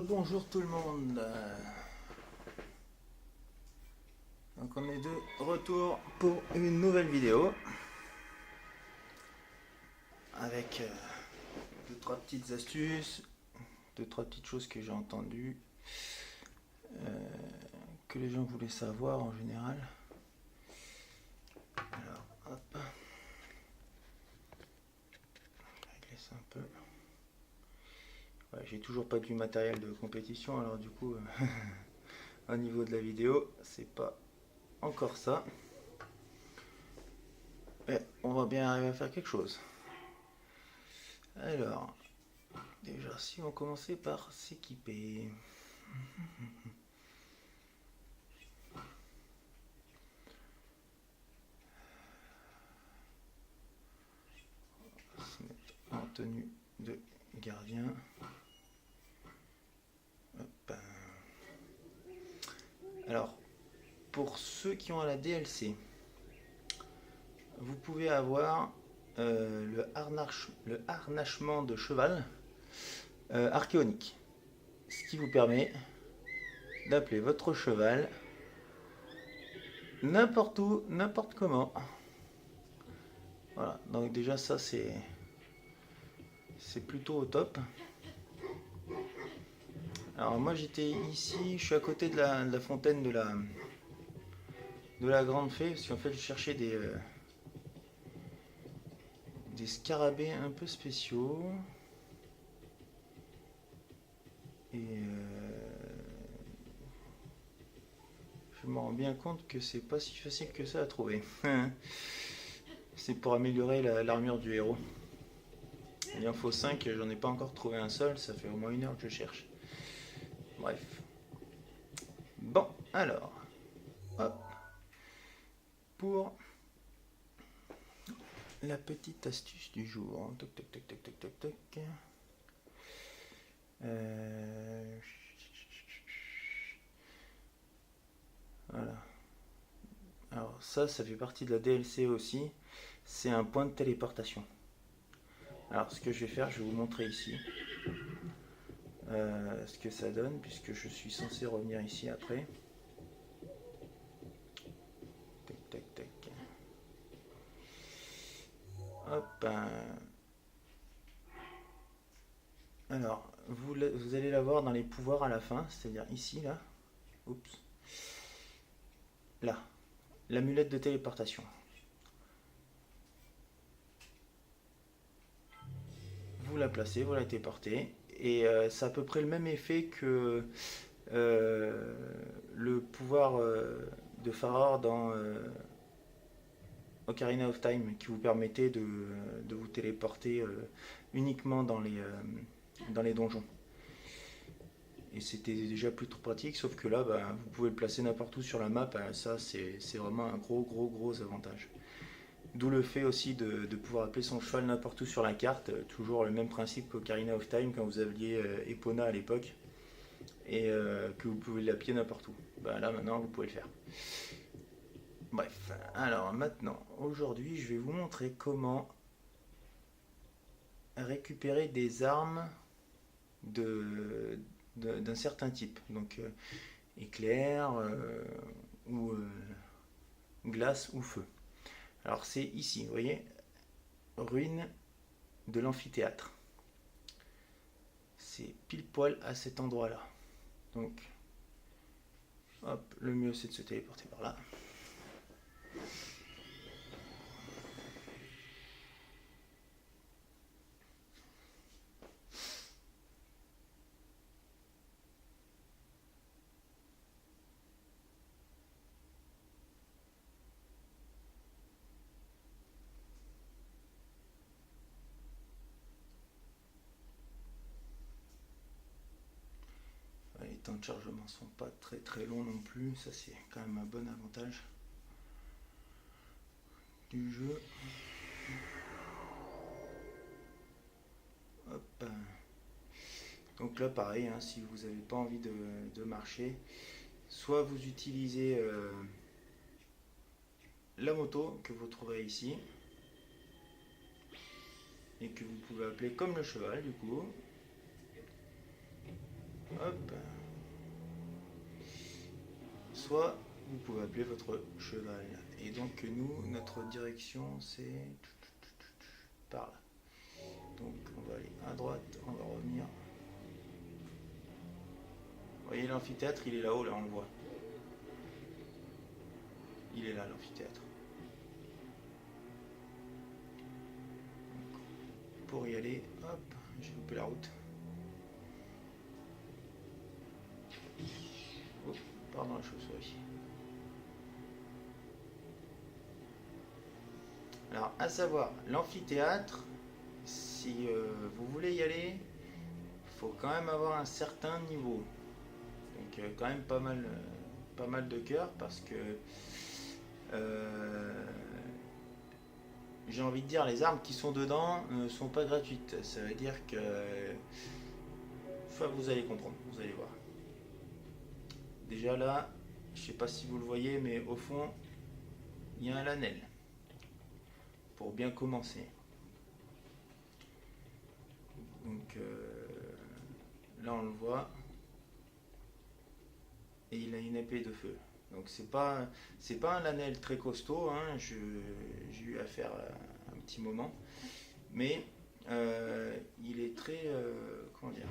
Rebonjour tout le monde. Donc on est de retour pour une nouvelle vidéo avec deux trois petites astuces, deux trois petites choses que j'ai entendues, que les gens voulaient savoir en général. Alors hop, je laisse un peu. Ouais, j'ai toujours pas du matériel de compétition, alors du coup au niveau de la vidéo c'est pas encore ça. Mais on va bien arriver à faire quelque chose. Alors, déjà, si on commençait par s'équiper. On va se mettre en tenue de gardien. Hop. Alors, pour ceux qui ont la DLC, vous pouvez avoir le harnachement de cheval archéonique. Ce qui vous permet d'appeler votre cheval n'importe où, n'importe comment. Voilà, donc déjà ça c'est plutôt au top. Alors moi j'étais ici, je suis à côté de la fontaine de la Grande Fée, parce qu'en fait je cherchais des scarabées un peu spéciaux. Et je me rends bien compte que c'est pas si facile que ça à trouver. C'est pour améliorer l'armure du héros. Il en faut 5, j'en ai pas encore trouvé un seul, ça fait au moins 1 heure que je cherche. Bref. Bon, alors. Hop. Pour la petite astuce du jour. Toc toc toc toc toc toc toc. Voilà. Alors ça fait partie de la DLC aussi. C'est un point de téléportation. Alors ce que je vais faire, je vais vous montrer ici ce que ça donne, puisque je suis censé revenir ici après. Tac tac tac. Hop. Alors, vous allez la voir dans les pouvoirs à la fin, c'est-à-dire ici, là. Oups. Là. L'amulette de téléportation. Vous la placez, vous la téléportez. Et c'est à peu près le même effet que le pouvoir de Faror dans Ocarina of Time, qui vous permettait de vous téléporter uniquement dans les donjons. Et c'était déjà plutôt pratique, sauf que là, bah, vous pouvez le placer n'importe où sur la map. Ça, c'est vraiment un gros avantage. D'où le fait aussi de pouvoir appeler son cheval n'importe où sur la carte. Toujours le même principe qu'Ocarina of Time quand vous aviez Epona à l'époque. Et que vous pouvez l'appeler n'importe où. Bah, là, maintenant, vous pouvez le faire. Bref, alors maintenant, aujourd'hui, je vais vous montrer comment récupérer des armes d'un certain type. Donc, éclair, ou glace ou feu. Alors, c'est ici, vous voyez, ruine de l'amphithéâtre. C'est pile poil à cet endroit-là. Donc, hop, le mieux c'est de se téléporter par là. Les temps de chargement sont pas très longs non plus, ça c'est quand même un bon avantage du jeu. Hop. Donc là pareil, hein, si vous n'avez pas envie de marcher, soit vous utilisez la moto que vous trouverez ici et que vous pouvez appeler comme le cheval du coup. hop. Soit vous pouvez appeler votre cheval. Et donc nous, notre direction, c'est par là. Donc on va aller à droite, on va revenir. Vous voyez l'amphithéâtre, il est là-haut, là on le voit. Il est là l'amphithéâtre. Pour y aller, hop, j'ai loupé la route. Oh, pardon la chauve-souris. Alors, à savoir, l'amphithéâtre, si vous voulez y aller, il faut quand même avoir un certain niveau. Donc, quand même pas mal de cœur parce que j'ai envie de dire, les armes qui sont dedans ne sont pas gratuites. Ça veut dire que. Enfin, vous allez comprendre, vous allez voir. Déjà là, je sais pas si vous le voyez, mais au fond, il y a un lanel. Pour bien commencer. Donc là, on le voit. Et il a une épée de feu. Donc c'est pas un lanel très costaud, hein. J'ai eu affaire à un petit moment, mais il est très comment dire,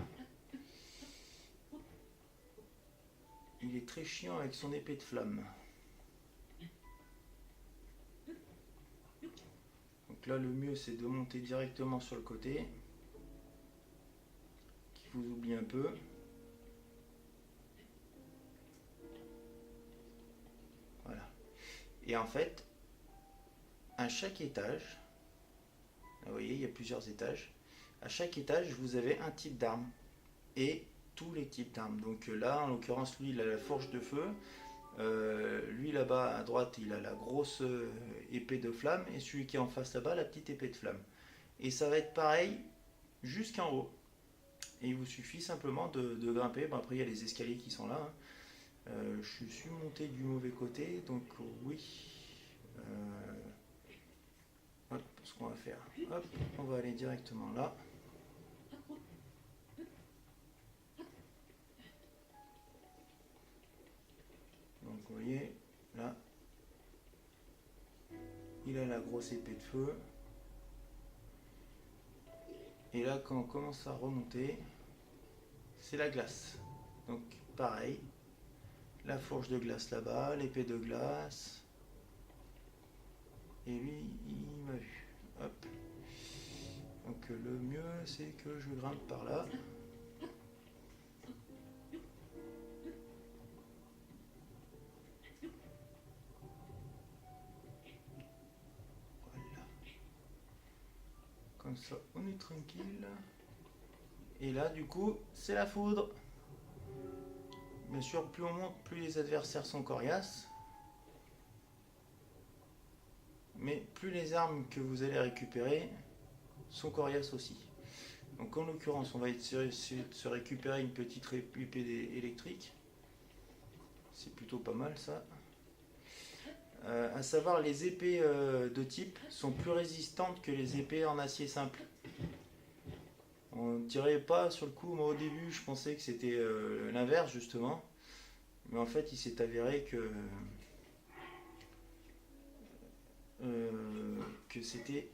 il est très chiant avec son épée de flamme. Donc là le mieux c'est de monter directement sur le côté, qui vous oublie un peu. Et en fait, à chaque étage, là, vous voyez, il y a plusieurs étages. À chaque étage, vous avez un type d'arme et tous les types d'armes. Donc là, en l'occurrence, lui, il a la fourche de feu. Lui, là-bas, à droite, il a la grosse épée de flamme. Et celui qui est en face, là-bas, la petite épée de flamme. Et ça va être pareil jusqu'en haut. Et il vous suffit simplement de grimper. Bon, après, il y a les escaliers qui sont là, hein. Je suis monté du mauvais côté, donc oui. Hop, ce qu'on va faire, hop, on va aller directement là. Donc vous voyez, là, il a la grosse épée de feu. Et là, quand on commence à remonter, c'est la glace. Donc pareil, la fourche de glace là-bas, l'épée de glace. Et lui, il m'a vu. Hop. Donc le mieux, c'est que je grimpe par là. Voilà. Comme ça, on est tranquille. Et là, du coup, c'est la foudre. Bien sûr, plus on monte, plus les adversaires sont coriaces. Mais plus les armes que vous allez récupérer sont coriaces aussi. Donc en l'occurrence, on va essayer de se récupérer une petite épée électrique. C'est plutôt pas mal ça. À savoir, les épées de type sont plus résistantes que les épées en acier simple. On ne dirait pas sur le coup, moi au début je pensais que c'était l'inverse justement. Mais en fait il s'est avéré que c'était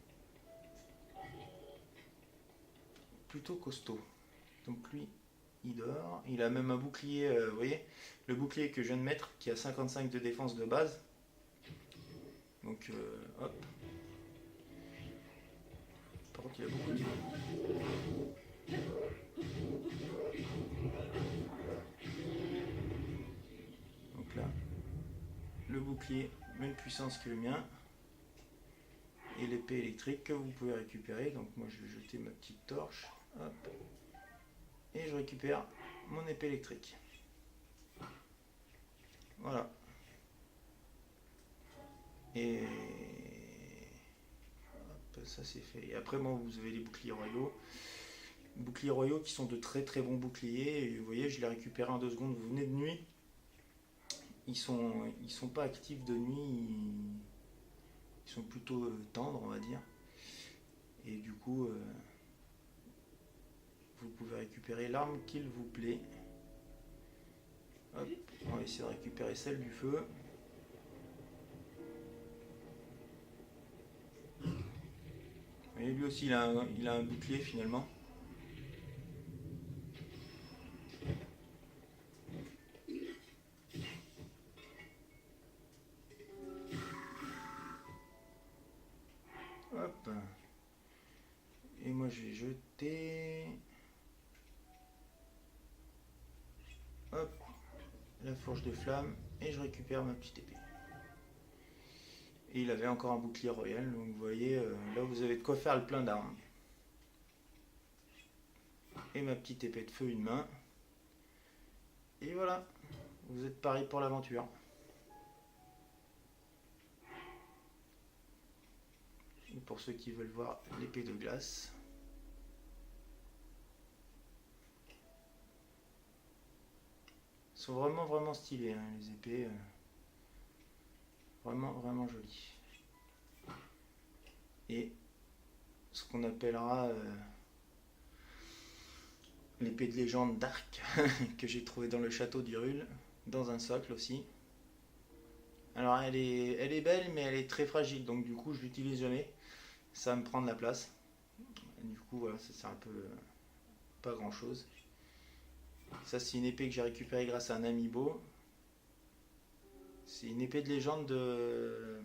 plutôt costaud. Donc lui, il dort. Il a même un bouclier, vous voyez, le bouclier que je viens de mettre, qui a 55 de défense de base. Donc, hop. Par contre, il a beaucoup de... Donc là, le bouclier, même puissance que le mien. Et l'épée électrique que vous pouvez récupérer. Donc moi, je vais jeter ma petite torche. Hop. Et je récupère mon épée électrique. Voilà. Et hop, ça c'est fait. Et après, bon, vous avez les boucliers royaux. Boucliers royaux qui sont de très très bons boucliers. Et vous voyez, je les récupère en 2 secondes. Vous venez de nuit. Ils sont pas actifs de nuit. Ils sont plutôt tendres, on va dire. Et du coup, vous pouvez récupérer l'arme qu'il vous plaît. Hop, on va essayer de récupérer celle du feu. Et lui aussi il a un bouclier finalement. Hop. Et moi je vais jeter. Hop. La fourche de flamme. Et je récupère ma petite épée. Et il avait encore un bouclier royal. Donc vous voyez, là vous avez de quoi faire le plein d'armes. Et ma petite épée de feu, une main. Et voilà. Vous êtes parés pour l'aventure. Et pour ceux qui veulent voir l'épée de glace. Ils sont vraiment stylés, hein, les épées. Vraiment jolies. Et ce qu'on appellera l'épée de légende d'Arc, que j'ai trouvé dans le château d'Hyrule, dans un socle aussi. Alors elle est belle, mais elle est très fragile, donc du coup je l'utilise jamais. Ça va me prendre la place. Et du coup voilà, ça sert un peu pas grand chose. Ça c'est une épée que j'ai récupérée grâce à un amiibo. C'est une épée de légende de...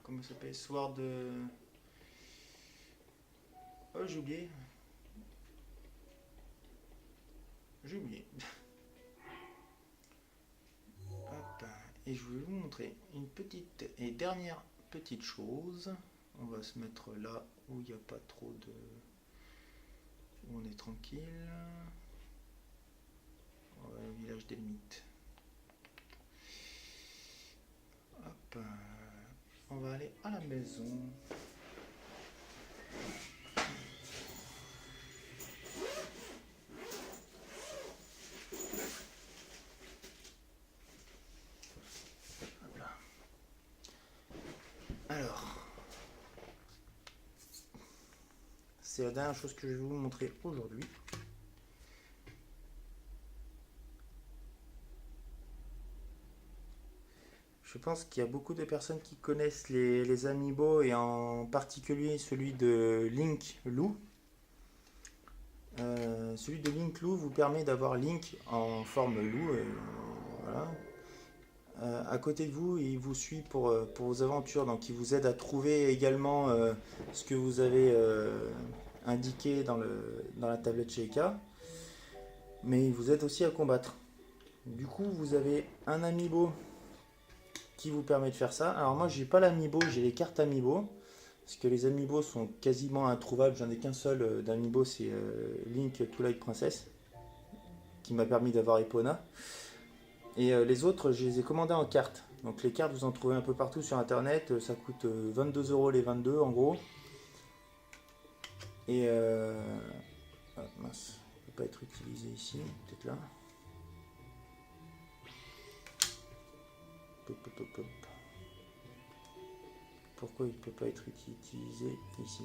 comment ça s'appelle? Sword de... Oh j'ai oublié. J'ai oublié. Hop. Et je vais vous montrer une petite et dernière petite chose. On va se mettre là où il n'y a pas trop de... où on est tranquille. On va au village des limites. Hop. On va aller à la maison. Alors, c'est la dernière chose que je vais vous montrer aujourd'hui. Je pense qu'il y a beaucoup de personnes qui connaissent les amiibo et en particulier celui de Link Lou. Celui de Link Lou vous permet d'avoir Link en forme loup. Voilà. À côté de vous, il vous suit pour vos aventures, donc il vous aide à trouver également ce que vous avez indiqué dans la tablette Sheikah, mais il vous aide aussi à combattre. Du coup, vous avez un amiibo qui vous permet de faire ça. Alors moi, j'ai pas l'amiibo, j'ai les cartes amiibo, parce que les amiibo sont quasiment introuvables. J'en ai qu'un seul d'amiibo, c'est Link Twilight Princess, qui m'a permis d'avoir Epona. Et les autres, je les ai commandés en cartes. Donc les cartes, vous en trouvez un peu partout sur internet. Ça coûte 22 € les 22 en gros. Et ah, mince, il ne peut pas être utilisé ici, peut-être là. Pop, pop, pop, pop. Pourquoi il ne peut pas être utilisé ici?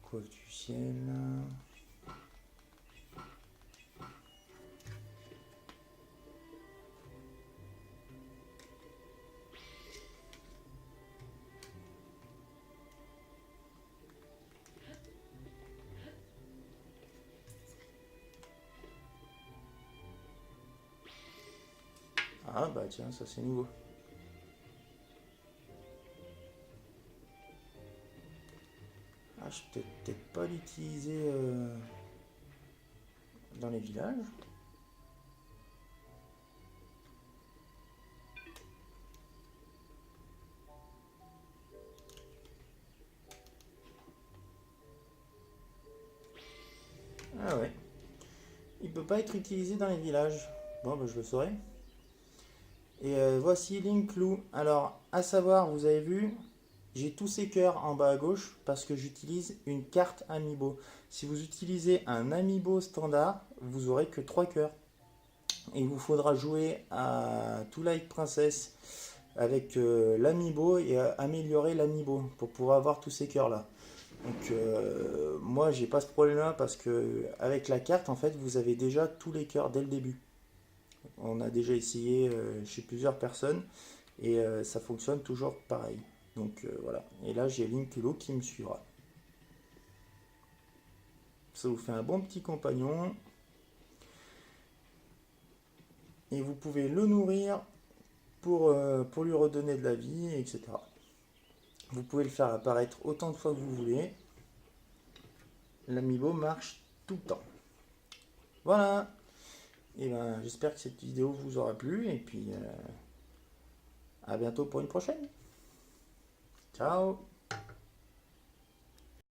Coiffe du ciel. Ah bah tiens, ça c'est nouveau. Ah, je peux peut-être pas l'utiliser dans les villages. Ah ouais. Il peut pas être utilisé dans les villages. Bon bah je le saurai. Et voici Link Lou. Alors, à savoir, vous avez vu, j'ai tous ces cœurs en bas à gauche parce que j'utilise une carte amiibo. Si vous utilisez un amiibo standard, vous aurez que 3 cœurs. Et il vous faudra jouer à Twilight Princess avec l'Amiibo et améliorer l'Amiibo pour pouvoir avoir tous ces cœurs là. Donc moi j'ai pas ce problème là parce que avec la carte en fait vous avez déjà tous les cœurs dès le début. On a déjà essayé chez plusieurs personnes et ça fonctionne toujours pareil. Donc voilà. Et là j'ai Linkulo qui me suivra. Ça vous fait un bon petit compagnon. Et vous pouvez le nourrir pour lui redonner de la vie, etc. Vous pouvez le faire apparaître autant de fois que vous voulez. L'Amiibo marche tout le temps. Voilà. Et ben j'espère que cette vidéo vous aura plu et puis à bientôt pour une prochaine. Ciao.